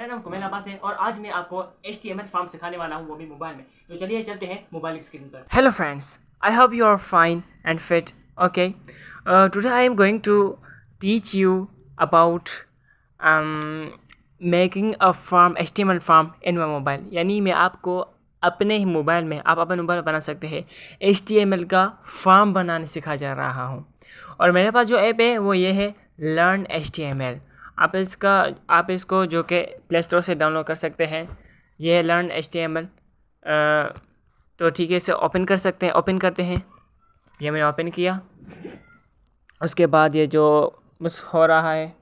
मेरा नाम कुमेल अब्बास है और आज मैं आपको HTML फॉर्म सिखाने वाला हूँ, वो भी मोबाइल में। तो चलिए चलते हैं मोबाइल की स्क्रीन पर। Hello friends, I hope you are fine and fit. Okay, today I am going to teach you about making a form HTML form in my mobile. यानी मैं आपको अपने ही मोबाइल में आप अपने मोबाइल बना सकते हैं HTML का फॉर्म बनाने सिखा जा रहा हूँ। और मेरे पास जो ऐप है वो ये है लर्न HTML। आप इसको जो कि प्ले स्टोर से डाउनलोड कर सकते हैं। ये है लर्न HTML। तो ठीक है, इसे ओपन कर सकते हैं। ओपन करते हैं, ये मैंने ओपन किया। उसके बाद ये जो बस हो रहा है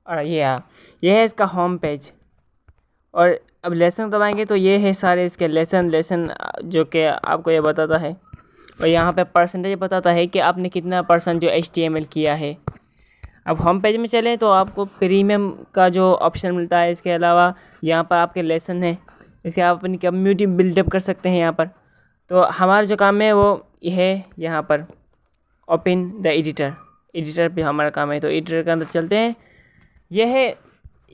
और ये है इसका होम पेज। और अब लेसन दबाएंगे तो ये है सारे इसके लेसन जो कि आपको ये बताता है। और यहाँ पे परसेंटेज बताता है कि आपने कितना परसेंट जो HTML किया है। अब होम पेज में चलें तो आपको प्रीमियम का जो ऑप्शन मिलता है। इसके अलावा यहाँ पर आपके लेसन है, इसके आप अपनी कम्युनिटी बिल्डअप कर सकते हैं यहाँ पर। तो हमारा जो काम है वो ये है यहाँ पर ओपन द एडिटर पे हमारा काम है। तो एडिटर के अंदर चलते हैं। यह है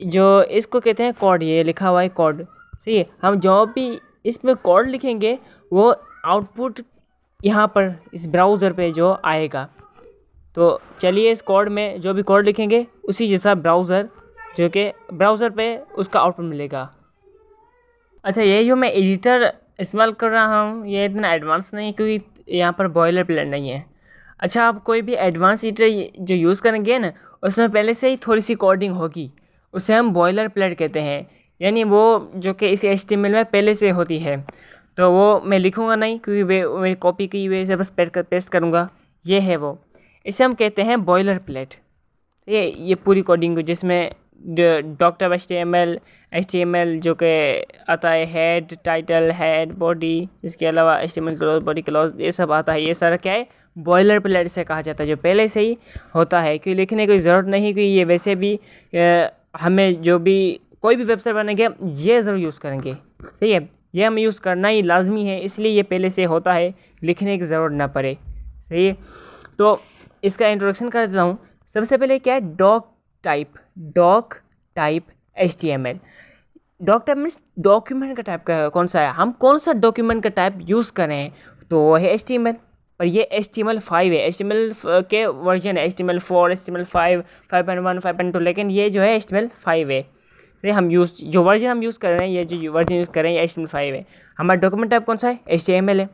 जो इसको कहते हैं कोड, ये लिखा हुआ है कोड। सही है, हम जो भी इसमें कोड लिखेंगे वो आउटपुट यहाँ पर इस ब्राउज़र पे जो आएगा। तो चलिए इस कोड में जो भी कोड लिखेंगे उसी जैसा ब्राउज़र पे उसका आउटपुट मिलेगा। अच्छा, ये जो मैं एडिटर इस्तेमाल कर रहा हूँ ये इतना एडवांस नहीं, क्योंकि यहाँ पर बॉयलर प्लेट नहीं है। अच्छा, आप कोई भी एडवांस एडिटर जो यूज़ करेंगे ना, उसमें पहले से ही थोड़ी सी कोडिंग होगी, उसे हम बॉयलर प्लेट कहते हैं। यानी वो जो कि इस HTML में पहले से होती है। तो वो मैं लिखूँगा नहीं, क्योंकि वे मेरी कॉपी की वजह से बस पेस्ट करूँगा। ये है वो, इसे हम कहते हैं बॉयलर प्लेट। ये पूरी कोडिंग जिसमें डॉक्टर HTML जो कि आता है, हेड, टाइटल, हेड, बॉडी, इसके अलावा HTML क्लोज, बॉडी क्लोज, ये सब आता है। ये सारा क्या है, बॉयलर प्लेट से कहा जाता है, जो पहले से ही होता है, कि लिखने की ज़रूरत नहीं। कि ये वैसे भी हमें जो भी कोई भी वेबसाइट बनाएंगे ये ज़रूर यूज़ करेंगे। सही है, ये हमें यूज़ करना ही लाजमी है, इसलिए ये पहले से होता है, लिखने की ज़रूरत ना पड़े। सही है, तो इसका इंट्रोडक्शन कर देता हूँ। सबसे पहले क्या है, doc type HTML। Doc type means document का टाइप का कौन सा है, हम कौन सा डॉक्यूमेंट का टाइप यूज़ करें, तो वो है HTML। पर ये HTML5 है, HTML के वर्जन है, HTML4, HTML5, 5.1, 5.2, लेकिन ये जो है HTML5 है। तो जो वर्जन हम यूज़ कर रहे हैं, ये जो वर्जन यूज़ कर रहे हैं ये HTML5 है। हमारा डॉक्यूमेंट टाइप कौन सा है, HTML है।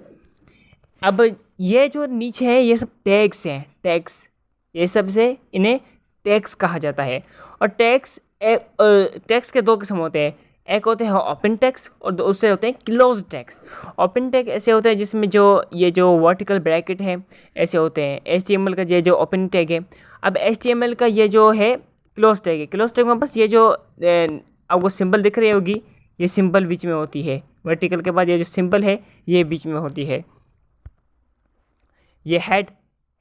अब ये जो नीचे है ये सब टैग्स हैं, टैग्स, ये सब से इन्हें टैग्स कहा जाता है। और टैग्स के दो किस्म होते हैं, एक होते हैं ओपन टैग्स और दूसरे होते हैं क्लोज टैग्स। ओपन टैग ऐसे होते हैं जिसमें ये जो वर्टिकल ब्रैकेट है ऐसे होते हैं। HTML का ये जो ओपन टैग है। अब HTML का ये जो है क्लोज टैग है। क्लोज टैग में बस ये जो आपको सिंबल दिख रही होगी, ये सिंबल बीच में होती है, वर्टिकल के बाद ये जो सिंबल है ये बीच में होती है। ये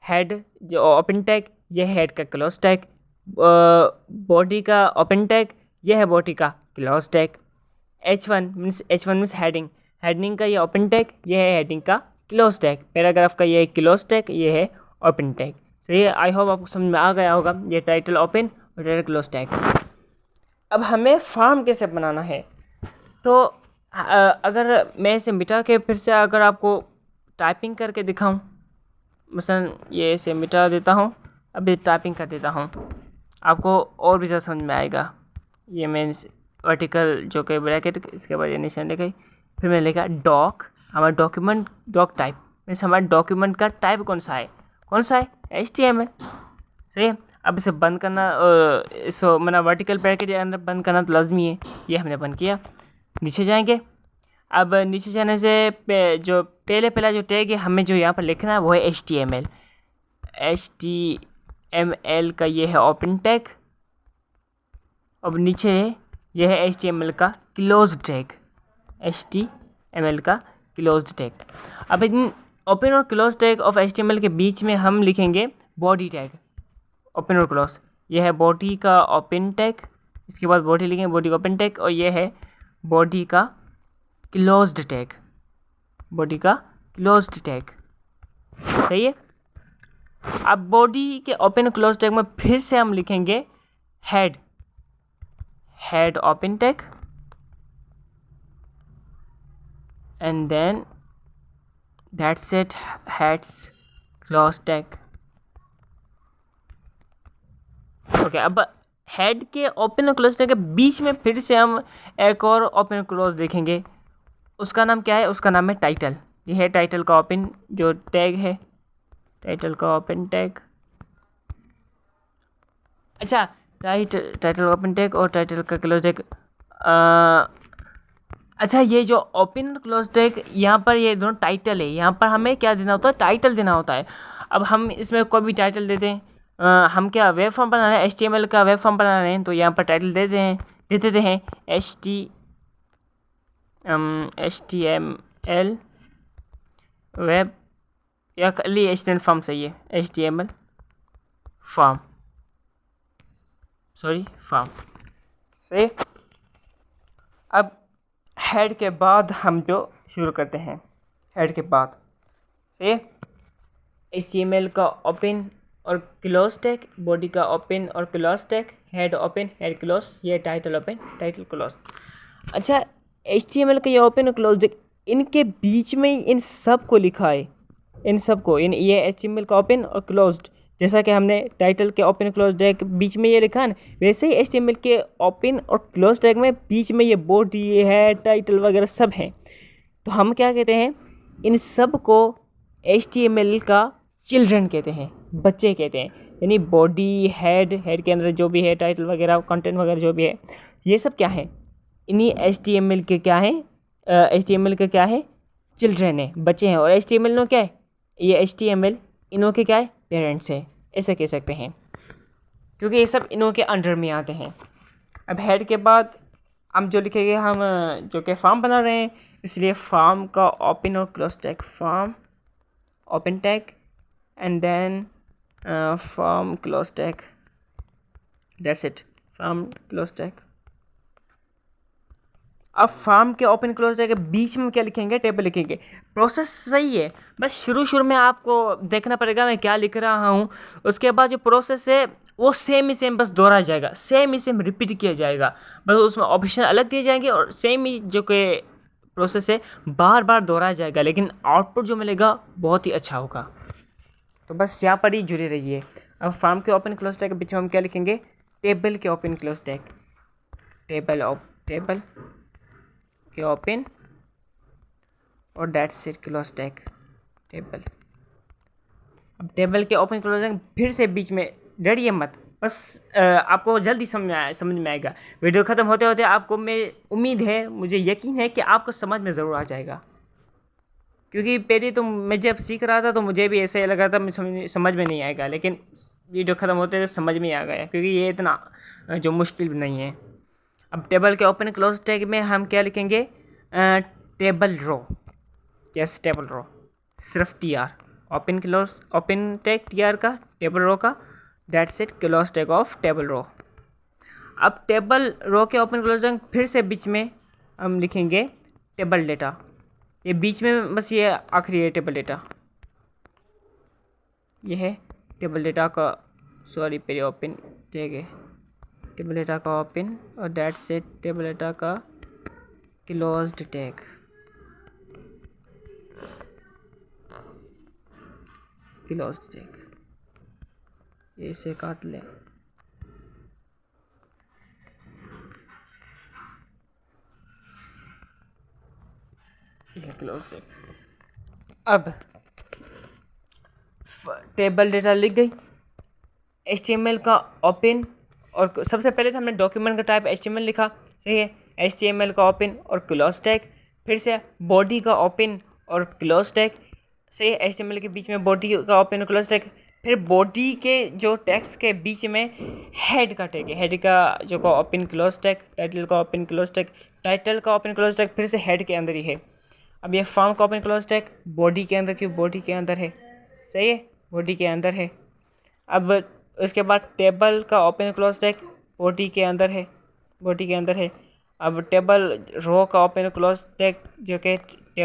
हेड जो ओपन टैग, ये हेड का क्लोज टैग। बॉडी का ओपन टैग, ये है बॉडी का close tag. H1 means heading का ये ओपन टैग, ये है हेडिंग का क्लोज टैग। पैराग्राफ का ये क्लोज टैग, ये है ओपन टैग। तो ये आई होप आपको समझ में आ गया होगा, ये टाइटल ओपन और टाइटल क्लोज टैग। अब हमें फॉर्म कैसे बनाना है, तो अगर मैं इसे मिटा के फिर से अगर आपको टाइपिंग करके दिखाऊं, मसलन ये इसे मिटा देता हूँ, अभी टाइपिंग कर देता हूँ, आपको और भी ज़्यादा समझ में आएगा। ये मैं वर्टिकल जो कि ब्रैकेट, इसके बाद ये निशान लिखा, फिर मैंने लिखा हमारा डॉक्यूमेंट डॉक टाइप मीन्स हमारे डॉक्यूमेंट का टाइप कौन सा है HTML। सही है, अब इसे बंद करना, इसको मतलब वर्टिकल ब्रैकेट के अंदर बंद करना तो लाजमी है। ये हमने बंद किया। नीचे जाएंगे। अब नीचे जाने से जो पहला जो टैग है हमें जो यहाँ पर लिखना है वो है HTML का ये है ओपन टैग। अब नीचे ये है HTML का क्लोज टैग, अब इन ओपन और क्लोज टैग ऑफ HTML के बीच में हम लिखेंगे बॉडी टैग, ओपन और क्लोज। ये है बॉडी का ओपन टैग, इसके बाद बॉडी लिखेंगे, बॉडी का ओपन टैग, और ये है बॉडी का क्लोज्ड टैग, सही है। अब बॉडी के ओपन और क्लोज टैग में फिर से हम लिखेंगे head open tag, and then that's it, heads close tag. Okay, अब हेड के ओपन और क्लोज टैग के बीच में फिर से हम एक और ओपन और क्लोज देखेंगे। उसका नाम क्या है? उसका नाम है टाइटल। ये है टाइटल का ओपन जो टैग है, टाइटल का ओपन टैग। अच्छा, टाइटल ओपन टैग और टाइटल का क्लोज टैग। अच्छा, ये जो ओपन और क्लोज टैग यहाँ पर ये दोनों टाइटल है, यहाँ पर हमें क्या देना होता है? टाइटल देना होता है। अब हम इसमें कोई भी टाइटल देते हैं। हम क्या वेब फॉर्म बना रहे हैं, HTML का वेब फॉर्म बना रहे हैं, तो यहाँ पर टाइटल दे देते हैं HTML वेब, या खाली HTML फॉर्म सही है, HTML फॉर्म, सॉरी फॉर्म सही। अब हेड के बाद हम जो शुरू करते हैं, हेड के बाद सही, HTML का ओपन और क्लोज टैग, बॉडी का ओपन और close tag, head open head close, ये टाइटल ओपन टाइटल क्लोज। अच्छा, HTML का ये ओपन और क्लोज टैग, इनके बीच में ही इन सब को लिखा है, इन सब को, इन ये HTML का ओपन और क्लोज्ड, जैसा कि हमने टाइटल के ओपन क्लोज टैग बीच में ये लिखा है ना, वैसे ही HTML के ओपन और क्लोज टैग में बीच में ये बॉडी है, टाइटल वगैरह सब हैं। तो हम क्या कहते हैं? इन सब को HTML का चिल्ड्रन कहते हैं, बच्चे कहते हैं। यानी बॉडी, हेड के अंदर जो भी है, टाइटल वगैरह, कंटेंट वगैरह जो भी है, ये सब क्या है? इन्हीं HTML के क्या है? HTML का क्या है? चिल्ड्रन है, बच्चे हैं। और HTML नो क्या है? ये HTML इनों के क्या है? पेरेंट्स है, ऐसा कह सकते हैं, क्योंकि ये सब इनों के अंडर में आते हैं। अब हेड के बाद हम जो लिखेंगे, हम जो कि फॉर्म बना रहे हैं, इसलिए फॉर्म का ओपन और close tag, form open tag and then form close tag, that's it, form close tag. अब फॉर्म के ओपन क्लोज टैग के बीच में क्या लिखेंगे? टेबल लिखेंगे। प्रोसेस सही है, बस शुरू में आपको देखना पड़ेगा मैं क्या लिख रहा हूँ। उसके बाद जो प्रोसेस है वो सेम ही सेम बस दोहरा जाएगा, सेम ही सेम रिपीट किया जाएगा, बस उसमें ऑप्शन अलग दिए जाएंगे और सेम ही जो कि प्रोसेस है बार बार दोहराया जाएगा, लेकिन आउटपुट जो मिलेगा बहुत ही अच्छा होगा। तो बस यहाँ पर ही जुड़े रहिए। अब फॉर्म के ओपन क्लोज टैग के बीच में हम क्या लिखेंगे? टेबल के ओपन क्लोज टैग, टेबल के ओपन और that's it close tag, table. अब टेबल के ओपन क्लोज टैग फिर से बीच में, डरिए मत, बस आपको जल्दी समझ में आएगा। वीडियो ख़त्म होते होते आपको, मैं उम्मीद है, मुझे यकीन है कि आपको समझ में ज़रूर आ जाएगा, क्योंकि पहले तो मैं जब सीख रहा था तो मुझे भी ऐसा ही लगा था मैं समझ में नहीं आएगा, लेकिन वीडियो ख़त्म होते तो समझ में आ गया, क्योंकि ये इतना जो मुश्किल नहीं है। अब टेबल के ओपन क्लोज टैग में हम क्या लिखेंगे? Table row, yes table row, सिर्फ TR, open close open tag TR का, टेबल रो का, that's it close tag of table row. अब टेबल रो के ओपन क्लोज टैग फिर से बीच में हम लिखेंगे टेबल डेटा, ये बीच में बस ये आखिरी है टेबल डेटा, ये है टेबल डेटा का, सॉरी पहले ओपन टैग है, टेबल डेटा का ओपन और दैट्स इट टेबल डेटा का क्लोज्ड टैग, क्लोज्ड टैग, ये इसे काट लें। ये क्लोज टैग। अब टेबल डेटा लिख गई, HTML का ओपन, और सबसे पहले तो हमने डॉक्यूमेंट का टाइप HTML लिखा, सही है, HTML का ओपन और क्लोज टैग, फिर से बॉडी का ओपन और क्लोज टैग, सही है, HTML के बीच में बॉडी का ओपन और क्लोज टैग, फिर बॉडी के जो टेक्स्ट के बीच में हेड का टैग है, हेड का जो का ओपन क्लोज टैग, टाइटल का ओपन क्लोज टैग, टाइटल का ओपन क्लोज टैग फिर से हेड के अंदर ही है। अब ये फॉर्म का ओपन क्लोज टैग बॉडी के अंदर, क्यों? बॉडी के अंदर है, सही है, बॉडी के अंदर है। अब उसके बाद टेबल का ओपन क्लोज टैग बॉडी के अंदर है, बॉडी के अंदर है। अब टेबल रो का ओपन क्लोज टैग जो कि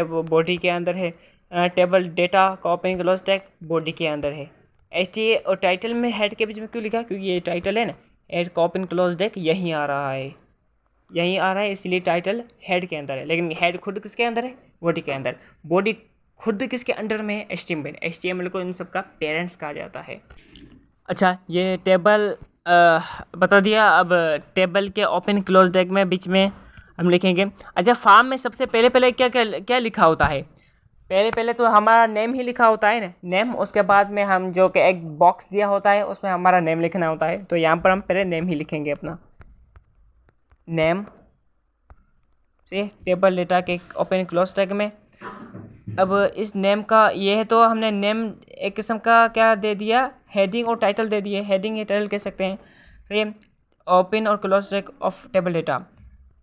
बॉडी के अंदर है, टेबल डेटा का ओपन क्लोज टैग बॉडी के अंदर है। HTA और टाइटल में हेड के बीच में क्यों लिखा? क्योंकि ये टाइटल है ना, हेड का ओपन क्लोज टैग यहीं आ रहा है, यहीं आ रहा है, इसलिए टाइटल हेड के अंदर है, लेकिन हेड खुद किसके अंदर है, बॉडी के अंदर। बॉडी खुद किसके अंडर में है, HTML को इन सब का पेरेंट्स कहा जाता है। अच्छा, ये टेबल बता दिया। अब टेबल के ओपन क्लोज टैग में बीच में हम लिखेंगे। अच्छा, फॉर्म में सबसे पहले पहले क्या क्या क्या लिखा होता है? पहले पहले तो हमारा नेम ही लिखा होता है ना, नेम। उसके बाद में हम जो कि एक बॉक्स दिया होता है उसमें हमारा नेम लिखना होता है, तो यहाँ पर हम पहले नेम ही लिखेंगे अपना नेम से टेबल डेटा के ओपन क्लोज टैग में। अब इस नेम का ये है, तो हमने नेम एक किस्म का क्या दे दिया, हेडिंग और टाइटल दे दिए। हेडिंग या टाइटल कह सकते हैं। तो ये ओपन और close tag of table data.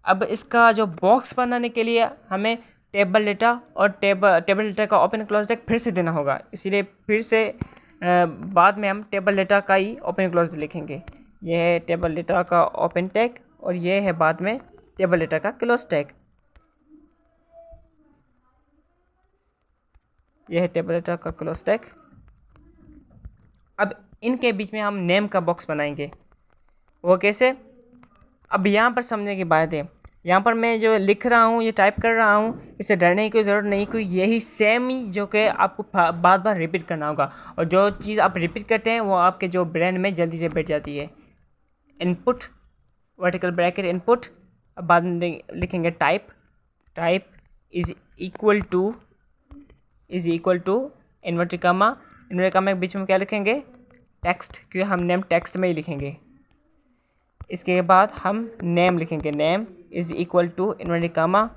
अब इसका जो बॉक्स बनाने के लिए हमें टेबल डेटा और टेबल डेटा का ओपन क्लोज टैग फिर से देना होगा, इसीलिए फिर से बाद में हम टेबल डेटा का ही ओपन क्लोज लिखेंगे। यह है टेबल डेटा का ओपन टैग और ये है बाद में टेबल डेटा का क्लोज टैग। यह है टेबल डेटा का क्लोज टैग। अब इनके बीच में हम नेम का बॉक्स बनाएंगे। वो कैसे? अब यहाँ पर समझने की बात है, यहाँ पर मैं जो लिख रहा हूँ, ये टाइप कर रहा हूँ, इसे डरने की कोई ज़रूरत नहीं, कोई यही सेम ही जो कि आपको बार बार रिपीट करना होगा, और जो चीज़ आप रिपीट करते हैं वो आपके जो ब्रेन में जल्दी से बैठ जाती है। Input vertical bracket input. अब बाद में लिखेंगे type is equal to inverted comma के बीच में क्या लिखेंगे, टेक्स्ट, क्योंकि हम नेम टेक्स्ट में ही लिखेंगे। इसके बाद हम नेम लिखेंगे, name is equal to inverted comma,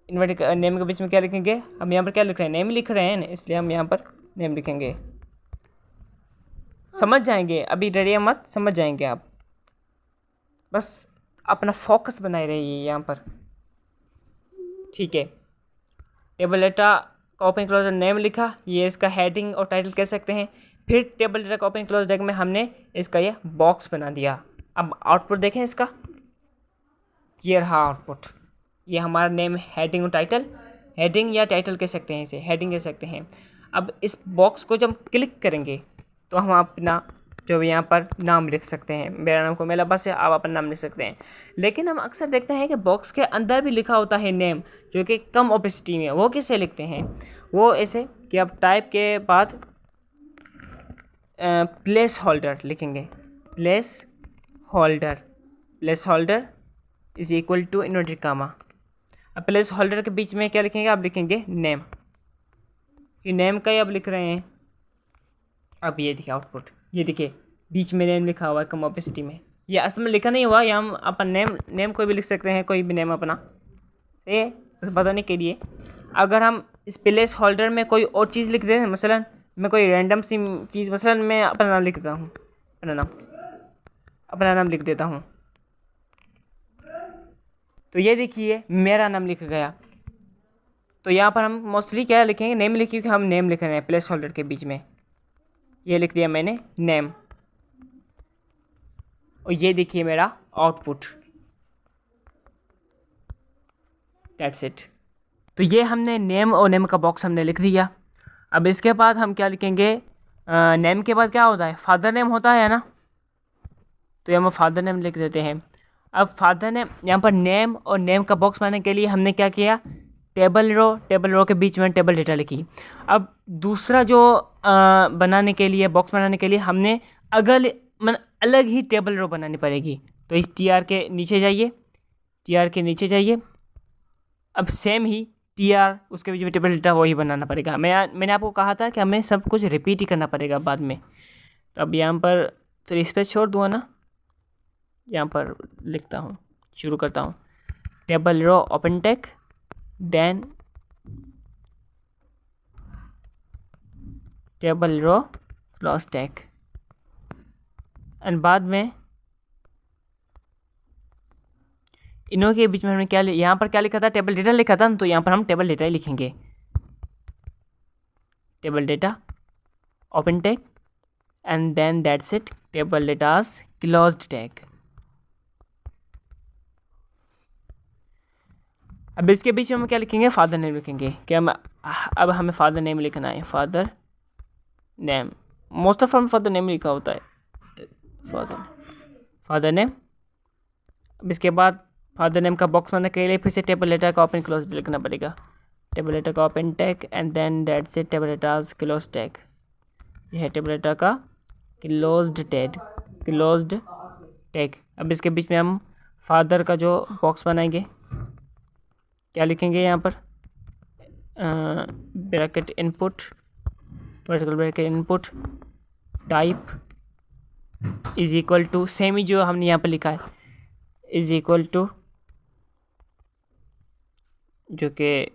name के बीच में क्या लिखेंगे, हम यहाँ पर क्या लिख रहे हैं, नेम लिख रहे हैं ना, इसलिए हम यहाँ पर नेम लिखेंगे। समझ जाएंगे, अभी डरिए मत, समझ जाएंगे आप, बस अपना फोकस बनाए रहिए यहाँ पर, ठीक है। टेबल डेटा का ओपन क्लोज नेम लिखा, ये इसका हेडिंग और टाइटल कह सकते हैं। फिर टेबल डेटा का ओपन क्लोज टैग में हमने इसका ये बॉक्स बना दिया। अब आउटपुट देखें इसका, ये रहा आउटपुट। ये हमारा नेम, हेडिंग और टाइटल, हेडिंग या टाइटल कह सकते हैं, इसे हेडिंग कह सकते हैं। अब इस बॉक्स को जब क्लिक करेंगे तो हम अपना जो यहाँ पर नाम लिख सकते हैं। मेरा नाम कोमेल अब्बास है, आप अपना नाम लिख सकते हैं। लेकिन हम अक्सर देखते हैं कि बॉक्स के अंदर भी लिखा होता है नेम, जो कि कम ओपेसिटी में। वो कैसे लिखते हैं? वो ऐसे कि आप टाइप के बाद प्लेस होल्डर लिखेंगे, placeholder is equal to inverted comma. अब प्लेस होल्डर के बीच में क्या लिखेंगे, आप लिखेंगे नेम, कि नेम का ही आप लिख रहे हैं। अब ये देखिए आउटपुट, ये देखिए बीच में नेम लिखा हुआ है कम ओपेसिटी में। ये असल में लिखा नहीं हुआ, या हम अपन नेम कोई भी लिख सकते हैं, कोई भी नेम अपना, ये बस बताने के लिए। अगर हम इस प्लेस होल्डर में कोई और चीज़ लिख दें, मसलन मैं कोई रैंडम सी चीज़, मसलन मैं अपना नाम लिख देता हूँ, अपना नाम लिख देता हूँ, तो ये देखिए मेरा नाम लिख गया। तो यहाँ पर हम मोस्टली क्या लिखेंगे, नेम लिखिए, क्योंकि हम नेम लिख रहे हैं प्लेस होल्डर के बीच में। ये लिख दिया मैंने नेम, और ये देखिए मेरा आउटपुट, दैट्स इट। तो ये हमने नेम और नेम का बॉक्स हमने लिख दिया। अब इसके बाद हम क्या लिखेंगे, नेम के बाद क्या होता है, फादर नेम होता है ना, तो यहाँ पर फादर नेम लिख देते हैं। अब फादर नेम, यहाँ पर नेम और नेम का बॉक्स बनाने के लिए हमने क्या किया, टेबल रो के बीच में टेबल डेटा लिखी। अब दूसरा जो बनाने के लिए, बॉक्स बनाने के लिए हमने अलग ही टेबल रो बनानी पड़ेगी। तो इस TR के नीचे जाइए, अब सेम ही TR उसके बीच में टेबल डेटा वही बनाना पड़ेगा। मैंने आपको कहा था कि हमें सब कुछ रिपीट ही करना पड़ेगा बाद में। तो अब यहाँ पर तो स्पेस छोड़ दूँगा ना, यहाँ पर लिखता हूँ, शुरू करता हूँ, table row open tag, then table row close tag, and बाद में इनों के बीच में हमने क्या, यहाँ पर क्या लिखा था, टेबल डेटा लिखा था, तो यहाँ पर हम टेबल डेटा ही लिखेंगे, table data open tag, and then that's it, table datas closed tag. अब इसके बीच में हम क्या लिखेंगे, फादर नेम लिखेंगे। क्या अब हमें फादर नेम लिखना है, father name, most of father name लिखा होता है, फादर नेम। अब इसके बाद फादर नेम का बॉक्स बनाने के लिए फिर से टेबल लेटर का ओपन क्लोज लिखना पड़ेगा। टेबल लेटर का open tag and then that's table letters close tag. यह है टेबल लेटर का क्लोज्ड टैग। अब इसके बीच में हम फादर का जो बॉक्स बनाएंगे, क्या लिखेंगे यहाँ पर, bracket input, vertical bracket input, type is equal to, same ही जो हमने यहाँ पर लिखा है, इज इक्वल टू, जो कि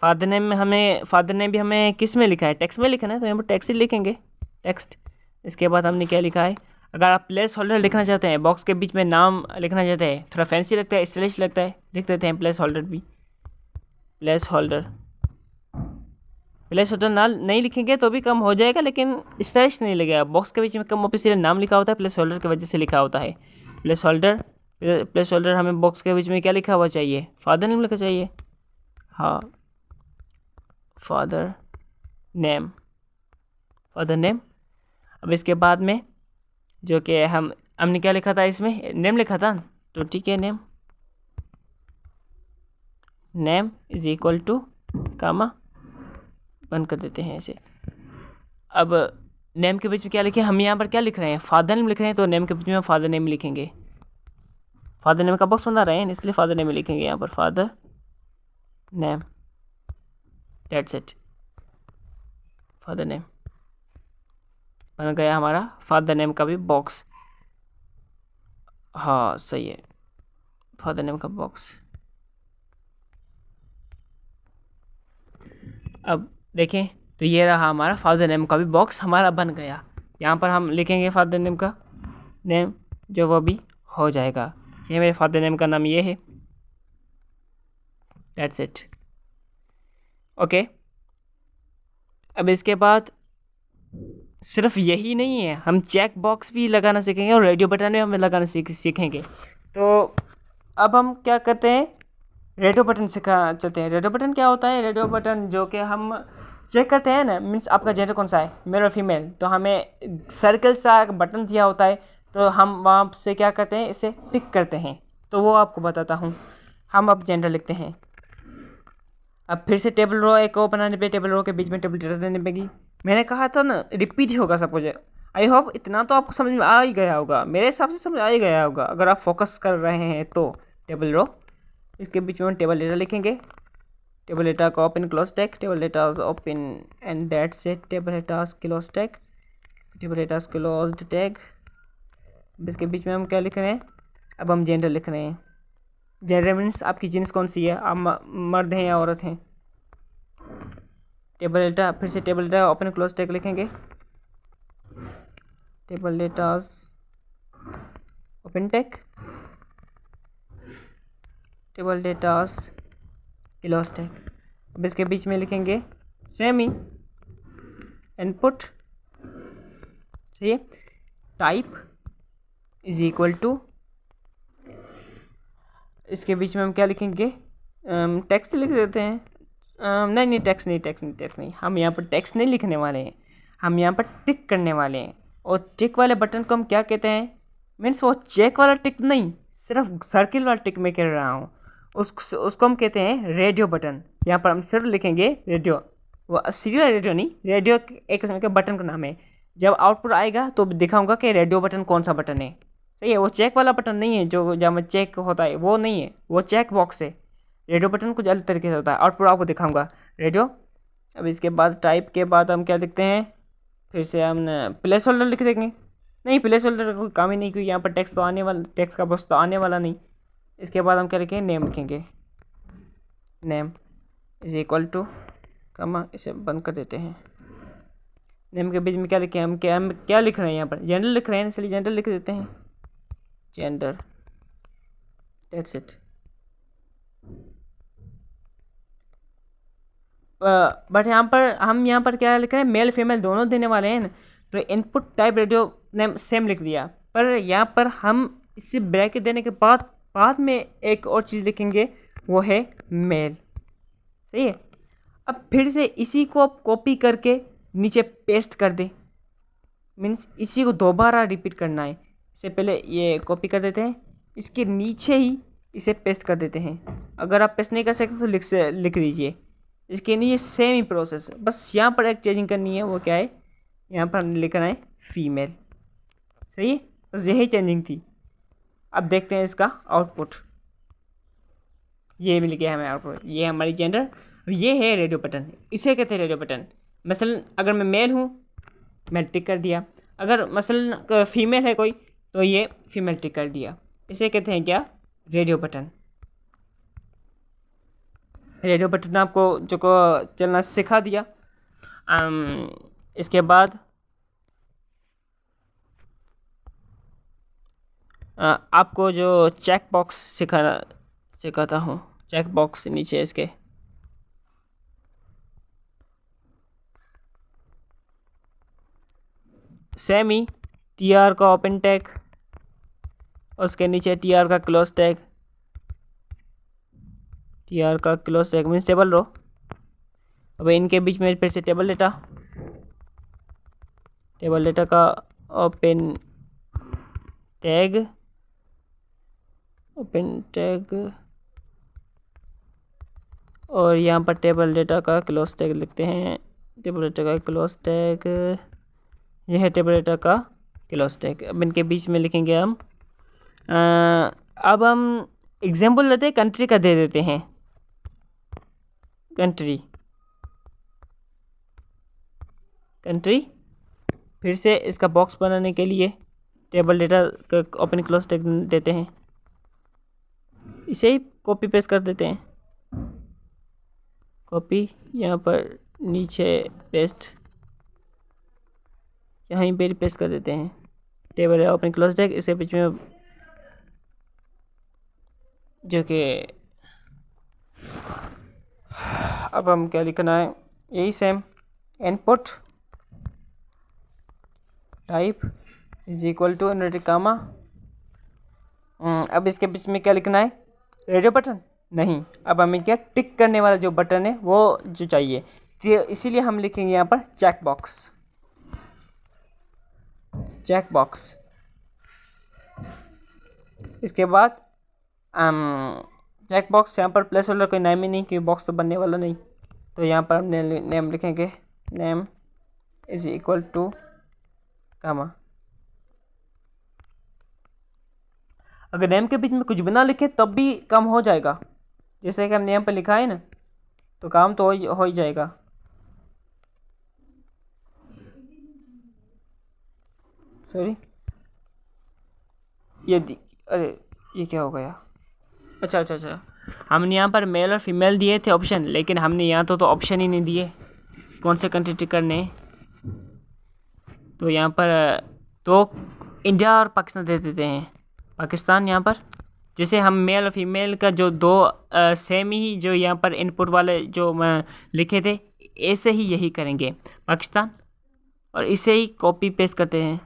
फादर नेम भी हमें किस में लिखा है, टेक्स्ट में लिखा है, तो यहाँ पर टेक्स्ट ही लिखेंगे, टेक्स्ट। इसके बाद हमने क्या लिखा है, अगर आप प्लेस होल्डर लिखना चाहते हैं, बॉक्स के बीच में नाम लिखना चाहते हैं, थोड़ा फैंसी लगता है, स्टाइलिश लगता है, लिख देते हैं प्लेस होल्डर भी। प्लेस होल्डर ना नहीं लिखेंगे तो भी कम हो जाएगा, लेकिन स्टाइलिश नहीं लगेगा। बॉक्स के बीच में कम ऑफिशियल नाम लिखा होता है, प्लेस होल्डर की वजह से लिखा होता है प्लेस होल्डर। हमें बॉक्स के बीच में क्या लिखा हुआ चाहिए, फादर नेम लिखा चाहिए, हाँ, फादर नेम। अब इसके बाद में जो कि हमने क्या लिखा था, इसमें नेम लिखा था, तो ठीक है, name is equal to comma, बंद कर देते हैं इसे। अब नेम के बीच में क्या लिखे, हम यहाँ पर क्या लिख रहे हैं, फादर नेम लिख रहे हैं, तो नेम के बीच में फादर नेम लिखेंगे। फादर नेम का बॉक्स बना रहे हैं इसलिए फादर नेम लिखेंगे यहाँ पर, father name, that's it, father name बन गया हमारा फादर नेम का भी बॉक्स। हाँ सही है, फादर नेम का बॉक्स। अब देखें तो ये रहा हमारा फादर नेम का भी बॉक्स हमारा बन गया। यहाँ पर हम लिखेंगे फादर नेम का नेम, जो वो भी हो जाएगा। ये मेरे फादर नेम का नाम ये है, दैट्स इट, ओके। अब इसके बाद सिर्फ यही नहीं है, हम चेक बॉक्स भी लगाना सीखेंगे और रेडियो बटन भी हमें लगाना सीखेंगे। तो अब हम क्या करते हैं, रेडियो बटन चलते हैं। रेडियो बटन क्या होता है, रेडियो बटन जो कि हम चेक करते हैं ना, मीन्स आपका जेंडर कौन सा है, मेल और फीमेल, तो हमें सर्कल सा बटन दिया होता है, तो हम वहाँ से क्या करते हैं, इसे टिक करते हैं। तो वो आपको बताता हूँ। हम अब जेंडर लिखते हैं। अब फिर से टेबल रो एक को बनाने पे टेबल रो के बीच में टेबल डेटा देने पेगी। मैंने कहा था ना, रिपीट ही होगा सब कुछ। आई होप इतना तो आपको समझ में आ ही गया होगा, मेरे हिसाब से समझ आ ही गया होगा अगर आप फोकस कर रहे हैं तो। टेबल रो, इसके बीच में टेबल डेटा लिखेंगे, टेबल डेटा का open close tag, table data open and that's it, table data close tag, table data close tag. इसके बीच में हम क्या लिख रहे हैं, अब हम जेंडर लिख रहे हैं। जेंडर मीन्स आपकी जीन्स कौन सी है, आप मर्द हैं या औरत हैं। टेबल डेटा, फिर से table data open close tag लिखेंगे, table data open tag, table data close tag. अब इसके बीच में लिखेंगे सेमी इनपुट, सही है, टाइप इज इक्वल टू, इसके बीच में हम क्या लिखेंगे, टेक्स्ट लिख देते हैं। नहीं, टेक्स्ट नहीं, हम यहाँ पर टेक्स्ट नहीं लिखने वाले हैं, हम यहाँ पर टिक करने वाले हैं। और टिक वाले बटन को हम क्या कहते हैं, मीन्स वो चेक वाला टिक नहीं, सिर्फ सर्किल वाला टिक मैं कह रहा हूँ, उसको हम कहते हैं रेडियो बटन। यहाँ पर हम सिर्फ लिखेंगे रेडियो, वो सीरियल रेडियो नहीं, रेडियो एक किस्म के बटन का नाम है। जब आउटपुट आएगा तो दिखाऊंगा कि रेडियो बटन कौन सा बटन है, सही है। वो चेक वाला बटन नहीं है जो जहाँ में चेक होता है, वो नहीं है, वो चेक बॉक्स है। रेडियो बटन कुछ अलग तरीके से होता है, आउटपुट आपको दिखाऊंगा रेडियो। अब इसके बाद टाइप के बाद हम क्या लिखते हैं, फिर से हम प्लेस होल्डर लिख देंगे। नहीं, प्लेस होल्डर का कोई काम ही नहीं, क्योंकि यहाँ पर टेक्स्ट तो आने वाला, टेक्स्ट का बॉक्स तो आने वाला नहीं। इसके बाद हम क्या लिखेंगे, नेम लिखेंगे, name is equal two comma, इसे बंद कर देते हैं। नेम के बीच में क्या लिखें, हम क्या लिख रहे हैं, यहाँ पर जेंडर लिख रहे हैं, इसलिए जेंडर लिख देते हैं, जेंडर, दैट्स इट। बट यहाँ पर क्या लिख रहे हैं, मेल फीमेल दोनों देने वाले हैं ना, तो input type radio name same लिख दिया। पर यहाँ पर हम इसे ब्रैकेट देने के बाद में एक और चीज़ लिखेंगे, वो है मेल, सही है। अब फिर से इसी को आप कॉपी करके नीचे पेस्ट कर दे, मीन्स इसी को दोबारा रिपीट करना है। इससे पहले ये कॉपी कर देते हैं, इसके नीचे ही इसे पेस्ट कर देते हैं। अगर आप पेस्ट नहीं कर सकते तो लिख दीजिए। इसके नीचे सेम ही प्रोसेस, बस यहाँ पर एक चेंजिंग करनी है। वो क्या है, यहाँ पर लिखना है फीमेल। सही है, बस यही चेंजिंग थी। अब देखते हैं इसका आउटपुट। ये मिल गया हमें आउटपुट। ये हमारी जेंडर, ये है रेडियो बटन। इसे कहते हैं रेडियो बटन। मसलन अगर मैं मेल हूँ, मैं टिक कर दिया। अगर मसलन फीमेल है कोई, तो ये फीमेल टिक कर दिया। इसे कहते हैं क्या, रेडियो बटन। रेडियो बटन आपको जो को चलना सिखा दिया। इसके बाद आपको जो चेक बॉक्स सिखाता हूँ। चेक बॉक्स नीचे इसके सेम ही TR का ओपन टैग, उसके नीचे TR का क्लोज टैग। TR का close tag means table row. अब इनके बीच में फिर से टेबल डेटा का ओपन टैग और यहाँ पर टेबल डेटा का क्लोज टैग लिखते हैं। टेबल डेटा का क्लोज टैग, यह है टेबल डेटा का क्लोज टैग। अब इनके बीच में लिखेंगे हम। अब हम एग्जाम्पल लेते हैं, कंट्री का दे देते हैं। कंट्री फिर से इसका बॉक्स बनाने के लिए टेबल डेटा का ओपन क्लोज टैग देते हैं। इसे ही कॉपी पेस्ट कर देते हैं। कॉपी यहाँ पर नीचे पेस्ट, यहीं पे पेस्ट कर देते हैं। टेबल है ओपन क्लोज टैग, इसके बीच में जो कि अब हम क्या लिखना है, यही same input type is equal to inverted comma. अब इसके बीच में क्या लिखना है, रेडियो बटन नहीं। अब हमें क्या टिक करने वाला जो बटन है वो जो चाहिए, तो इसीलिए हम लिखेंगे यहाँ पर चेक बॉक्स। इसके बाद चेक बॉक्स यहाँ पर प्लेस होल्डर कोई नेम ही नहीं, क्योंकि बॉक्स तो बनने वाला नहीं। तो यहाँ पर हम नेम लिखेंगे, name is equal to comma. अगर नेम के बीच में कुछ भी ना लिखे तब भी काम हो जाएगा। जैसे कि हमने यहाँ पर लिखा है ना, तो काम तो हो ही जाएगा। सॉरी, अरे ये क्या हो गया। अच्छा, हमने यहाँ पर मेल और फीमेल दिए थे ऑप्शन, लेकिन हमने यहाँ तो ऑप्शन ही नहीं दिए कौन से कंट्री टिक करने। तो यहाँ पर तो इंडिया और पाकिस्तान दे देते हैं। पाकिस्तान यहाँ पर जैसे हम मेल और फीमेल का जो दो सेम ही जो यहाँ पर इनपुट वाले जो लिखे थे, ऐसे ही यही करेंगे पाकिस्तान, और इसे ही कॉपी पेस्ट करते हैं।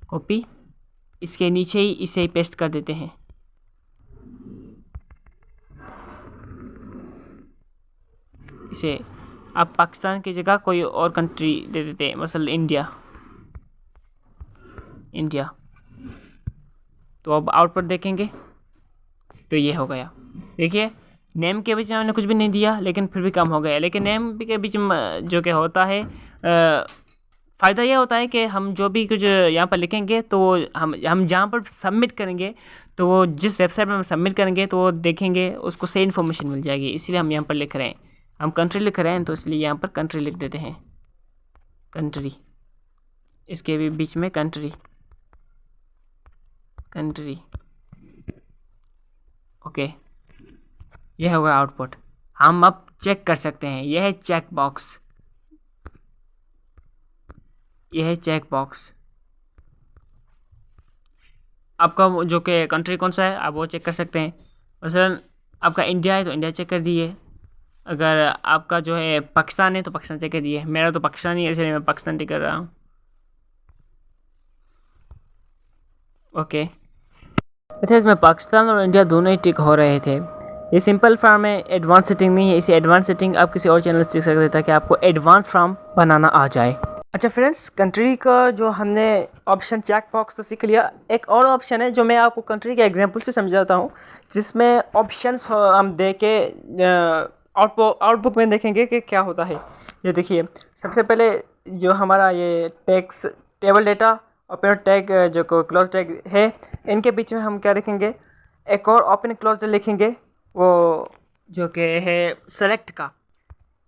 कॉपी, इसके नीचे ही इसे ही पेस्ट कर देते हैं। इसे आप पाकिस्तान की जगह कोई और कंट्री दे देते हैं, मसलन इंडिया। तो अब आउटपुट देखेंगे तो ये हो गया। देखिए, नेम के बीच में हमने कुछ भी नहीं दिया लेकिन फिर भी काम हो गया। लेकिन नेम के बीच में जो कि होता है, फ़ायदा यह होता है कि हम जो भी कुछ यहाँ पर लिखेंगे तो हम जहाँ पर सबमिट करेंगे, तो वो जिस वेबसाइट में हम सबमिट करेंगे तो वो देखेंगे, उसको सही इन्फॉर्मेशन मिल जाएगी। इसलिए हम यहाँ पर लिख रहे हैं, हम कंट्री लिख रहे हैं तो इसलिए यहाँ पर कंट्री लिख देते हैं। कंट्री, इसके भी बीच में कंट्री। ओके, यह होगा आउटपुट। हम अब चेक कर सकते हैं। यह है चेक बॉक्स। आपका जो कि कंट्री कौन सा है आप वो चेक कर सकते हैं। मसलन आपका इंडिया है तो इंडिया चेक कर दिए। अगर आपका जो है पाकिस्तान है तो पाकिस्तान चेक कर दिए। मेरा तो पाकिस्तान ही है, इसलिए मैं पाकिस्तान टिक कर रहा हूँ। ओके, अच्छा, इसमें पाकिस्तान और इंडिया दोनों ही टिक हो रहे थे। ये सिंपल फार्म है, एडवांस सेटिंग नहीं है। इसे एडवांस सेटिंग आप किसी और चैनल से सीख सकते हैं ताकि आपको एडवांस फार्म बनाना आ जाए। अच्छा फ्रेंड्स, कंट्री का जो हमने ऑप्शन चेक बॉक्स तो सीख लिया। एक और ऑप्शन है जो मैं आपको कंट्री के एग्जांपल से समझाता हूँ, जिसमें ऑप्शंस हम दे के आउटपुट में देखेंगे कि क्या होता है। ये देखिए, सबसे पहले जो हमारा ये tax table data open tag जो क्लोज टैग है, इनके बीच में हम क्या लिखेंगे, एक और ओपन क्लोज लिखेंगे, वो जो कि है सेलेक्ट का।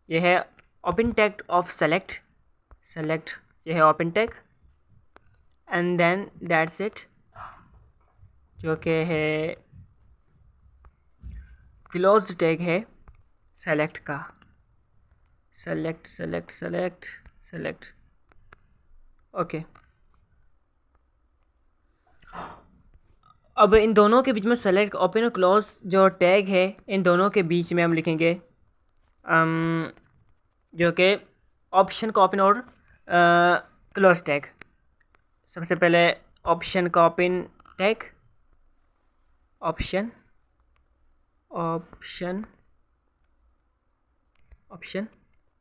ये है ओपन टैग ऑफ सेलेक्ट, ये है open tag, and then that's it, जो कि है क्लोज्ड टैग है सेलेक्ट का। Select okay. अब इन दोनों के बीच में सेलेक्ट ओपन और क्लोज जो टैग है, इन दोनों के बीच में हम लिखेंगे जो कि ऑप्शन का ओपन और क्लोज टैग। सबसे पहले ऑप्शन का ओपन टैग, ऑप्शन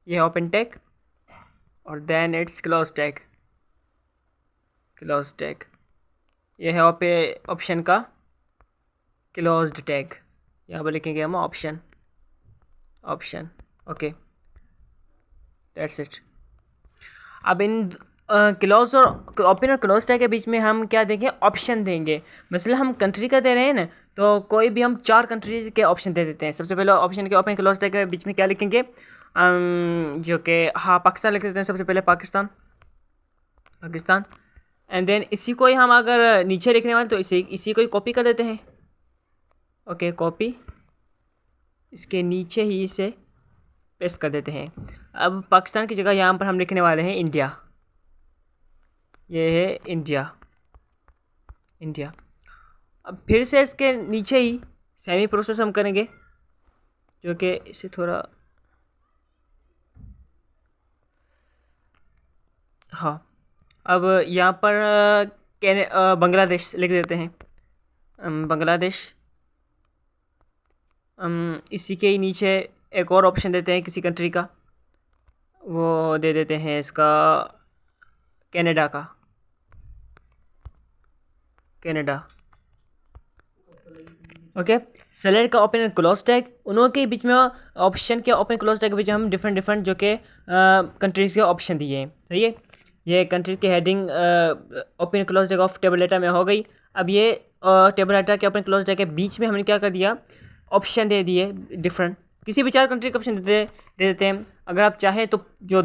ये ओपन टैग, और देन इट्स क्लोज टैग। ये है ऑप्शन का क्लोज्ड टैग। यहाँ पर लिखेंगे हम ऑप्शन ओके, दैट्स इट। अब इन क्लोज और ओपन और क्लोज टैग के बीच में हम क्या देंगे, ऑप्शन देंगे। मतलब हम कंट्री का दे रहे हैं ना, तो कोई भी हम 4 कंट्रीज के ऑप्शन दे देते हैं। सबसे पहले ऑप्शन के ओपन क्लोज टैग के बीच में क्या लिखेंगे, जो कि हाँ पाकिस्तान लिख देते हैं। सबसे पहले पाकिस्तान, एंड देन इसी को ही हम अगर नीचे लिखने वाले तो इसी को ही कॉपी कर देते हैं। ओके, कॉपी, इसके नीचे ही इसे पेस्ट कर देते हैं। अब पाकिस्तान की जगह यहाँ पर हम लिखने वाले हैं इंडिया। ये है इंडिया। अब फिर से इसके नीचे ही सेमी प्रोसेस हम करेंगे, जो कि इसे थोड़ा हाँ। अब यहाँ पर बांग्लादेश लिख देते हैं, बांग्लादेश। इसी के ही नीचे एक और ऑप्शन देते हैं किसी कंट्री का, वो दे देते हैं इसका कनाडा का, ओके। सेलेक्ट का ओपन एंड क्लोज टैग, उनों के बीच में ऑप्शन के ओपन क्लोज टैग के बीच में हम डिफरेंट जो कि कंट्रीज़ के ऑप्शन दिए हैं। सही है, ये कंट्रीज की heading open close tag of table data में हो गई। अब ये टेबल डेटा के ओपन क्लोज टैग के बीच में हमने क्या कर दिया, ऑप्शन दे दिए डिफरेंट, किसी भी 4 कंट्री का ऑप्शन दे देते हैं। अगर आप चाहें तो जो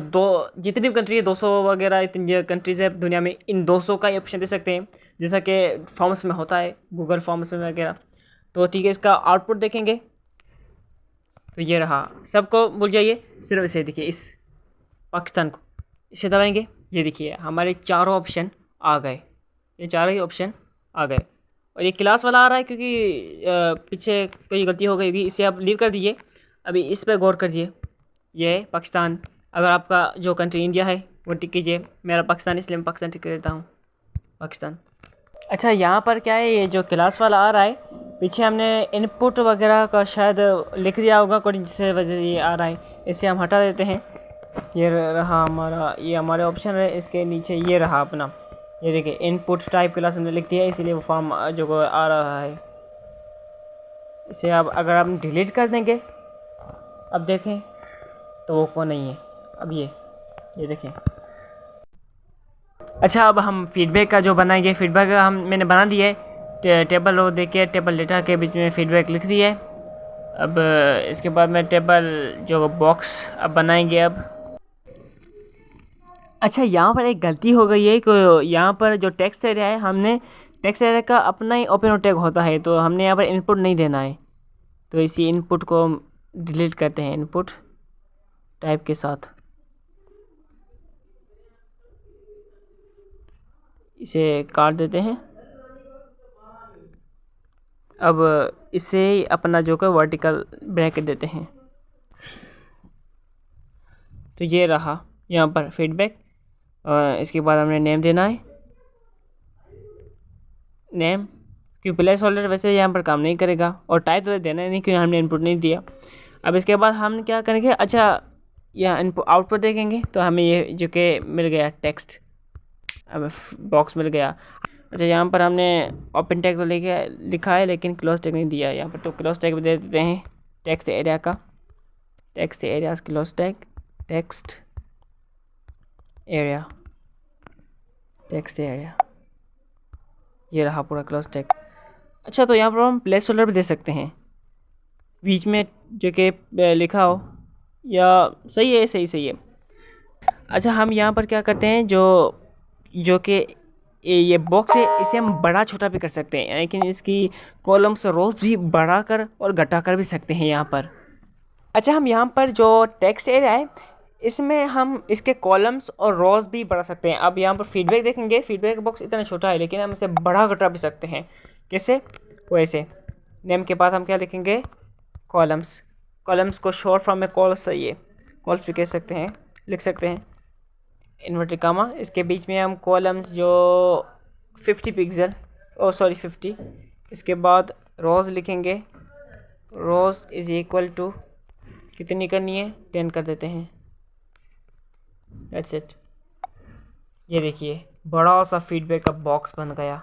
जितनी भी कंट्री है 200 वगैरह इतनी कंट्रीज़ है दुनिया में, इन 200 का ही ऑप्शन दे सकते हैं, जैसा कि फॉर्म्स में होता है, गूगल फॉर्म्स में वगैरह। तो ठीक है, इसका आउटपुट देखेंगे तो ये रहा। सबको भूल जाइए, सिर्फ इसे देखिए, इस पाकिस्तान को इसे दबाएंगे, ये देखिए हमारे चारों ऑप्शन आ गए, ये चारों ही ऑप्शन आ गए। और ये क्लास वाला आ रहा है क्योंकि पीछे कोई गलती हो गई होगी, इसे आप लीव कर दीजिए। अभी इस पर गौर करिए, ये है पाकिस्तान। अगर आपका जो कंट्री इंडिया है वो टिक कीजिए, मेरा पाकिस्तान इसलिए मैं पाकिस्तान टिक देता हूँ, पाकिस्तान। अच्छा, यहाँ पर क्या है, ये जो क्लास वाला आ रहा है, पीछे हमने इनपुट वगैरह का शायद लिख दिया होगा कोडिंग, जिससे वजह ये आ रहा है। इसे हम हटा देते हैं। ये रहा हमारा, ये हमारे ऑप्शन है, इसके नीचे ये रहा अपना, ये देखिए इनपुट टाइप क्लास हमने लिख दिया है, इसीलिए वो फॉर्म जो आ रहा है। इसे अब अगर हम डिलीट कर देंगे, अब देखें तो वो कौन नहीं है। अब ये देखें। अच्छा, अब हम फीडबैक का जो बनाएंगे, फीडबैक का मैंने बना दिया है। टेबल रो देके टेबल डेटा के बीच में फीडबैक लिख दिया है। अब इसके बाद में टेबल जो बॉक्स अब बनाएंगे। अब अच्छा, यहाँ पर एक गलती हो गई है कि यहाँ पर जो टेक्स्ट एरिया है, हमने टेक्स्ट एरिया का अपना ही ओपन टैग होता है, तो हमने यहाँ पर इनपुट नहीं देना है। तो इसी इनपुट को डिलीट करते हैं, इनपुट टाइप के साथ इसे काट देते हैं। अब इसे अपना जो का वर्टिकल ब्रैकेट देते हैं। तो ये रहा यहाँ पर फीडबैक। इसके बाद हमने नेम देना है, नेम, क्योंकि प्लेस होल्डर वैसे यहाँ पर काम नहीं करेगा, और टाइप तो देना नहीं क्योंकि हमने इनपुट नहीं दिया। अब इसके बाद हम क्या करेंगे, अच्छा यहाँ इनपुट आउटपुट देखेंगे तो हमें ये जो कि मिल गया टेक्स्ट, अब बॉक्स मिल गया। अच्छा, यहाँ पर हमने ओपन टैग तो लिखा है लेकिन क्लोज टैग नहीं दिया है यहाँ पर, तो क्लोज टैग भी दे देते हैं टेक्स्ट एरिया का, text area close tag, text area, text area, ये रहा पूरा क्लोज टैग। अच्छा, तो यहाँ पर हम प्लेस होल्डर भी दे सकते हैं बीच में जो कि लिखा हो, या सही है, सही है। अच्छा, हम यहाँ पर क्या करते हैं, जो कि ये बॉक्स है, इसे हम बड़ा छोटा भी कर सकते हैं, लेकिन इसकी कॉलम्स रोज भी बढ़ाकर और घटाकर भी सकते हैं यहाँ पर। अच्छा, हम यहाँ पर जो टेक्स्ट एरिया है इसमें हम इसके कॉलम्स और रोज भी बढ़ा सकते हैं। अब यहाँ पर फीडबैक देखेंगे, फीडबैक बॉक्स इतना छोटा है लेकिन हम इसे बढ़ा घटा भी सकते हैं। कैसे? वैसे नेम के बाद हम क्या लिखेंगे, कॉलम्स, कॉलम्स को शॉर्ट फॉर्म में कॉल्स है, ये कॉल्स भी कह सकते हैं, लिख सकते हैं इन्वर्टेड कामा। इसके बीच में हम कॉलम्स जो 50 पिक्सल, 50, इसके बाद रोज़ लिखेंगे, रोज़ इज़ इक्वल टू कितनी करनी है, 10 कर देते हैं, दैट्स इट। ये देखिए बड़ा सा फीडबैक का बॉक्स बन गया।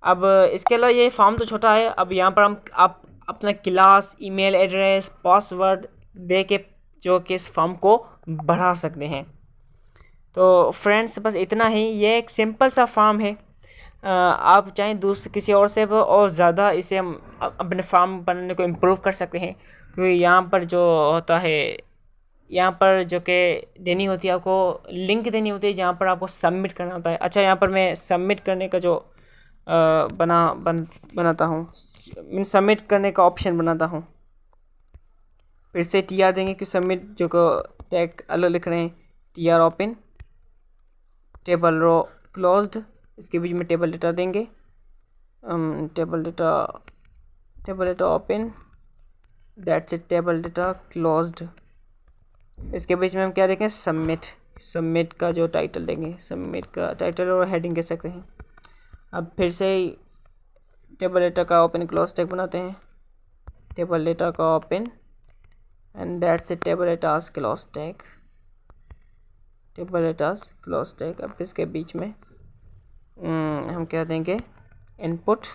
अब इसके अलावा ये फॉर्म तो छोटा है, अब यहाँ पर आप अपना क्लास, ईमेल एड्रेस, पासवर्ड दे के जो कि इस फॉर्म को बढ़ा सकते हैं। तो फ्रेंड्स, बस इतना ही, ये एक सिंपल सा फॉर्म है। आप चाहें दूसरे किसी और से और ज़्यादा इसे हम अपने फॉर्म बनाने को इम्प्रूव कर सकते हैं, क्योंकि यहाँ पर जो होता है, यहाँ पर जो कि देनी होती है आपको, लिंक देनी होती है जहाँ पर आपको सबमिट करना होता है। अच्छा, यहाँ पर मैं सबमिट करने का जो बनाता हूँ, मैं सबमिट करने का ऑप्शन बनाता हूँ, फिर से TR देंगे कि सबमिट जो को टैग अलग लिख रहे हैं, TR open, table row closed, इसके बीच में टेबल डेटा देंगे, table data open, that's it, table data closed. इसके बीच में हम क्या देंगे, सबमिट का जो टाइटल देंगे, सबमिट का टाइटल और हेडिंग कह सकते हैं। अब फिर से टेबल डेटा का ओपन क्लोज टैग बनाते हैं, टेबल डेटा का open, and that's it, table data's close tag, table data's close tag. अब इसके बीच में हम क्या देंगे, input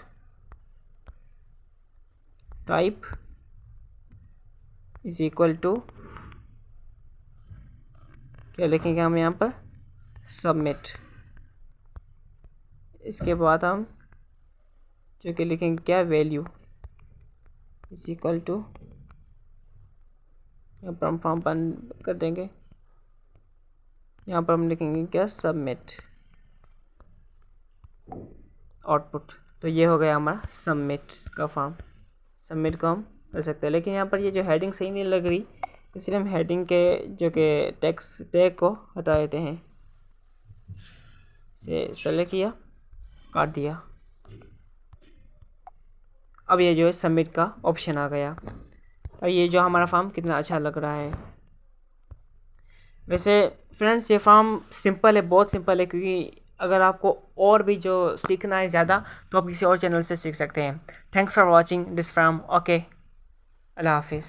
type is equal to, क्या लिखेंगे हम यहाँ पर, सबमिट। इसके बाद हम जो कि लिखेंगे क्या, वैल्यू इज इक्वल टू, यहाँ पर हम फॉर्म बंद कर देंगे, यहाँ पर हम लिखेंगे क्या, सबमिट आउटपुट। तो ये हो गया हमारा सबमिट का फॉर्म। सबमिट को हम कर सकते हैं, लेकिन यहाँ पर ये जो हेडिंग सही नहीं लग रही, इसलिए हम हेडिंग के जो कि टेक्स्ट टैग को हटा देते हैं, इसे सेलेक्ट किया, काट दिया। अब ये जो है सबमिट का ऑप्शन आ गया। और ये जो हमारा फॉर्म कितना अच्छा लग रहा है। वैसे फ्रेंड्स, ये फॉर्म सिंपल है, बहुत सिंपल है, क्योंकि अगर आपको और भी जो सीखना है ज़्यादा तो आप किसी और चैनल से सीख सकते हैं। Thanks for watching this form. Okay, अल्लाह हाफिज़।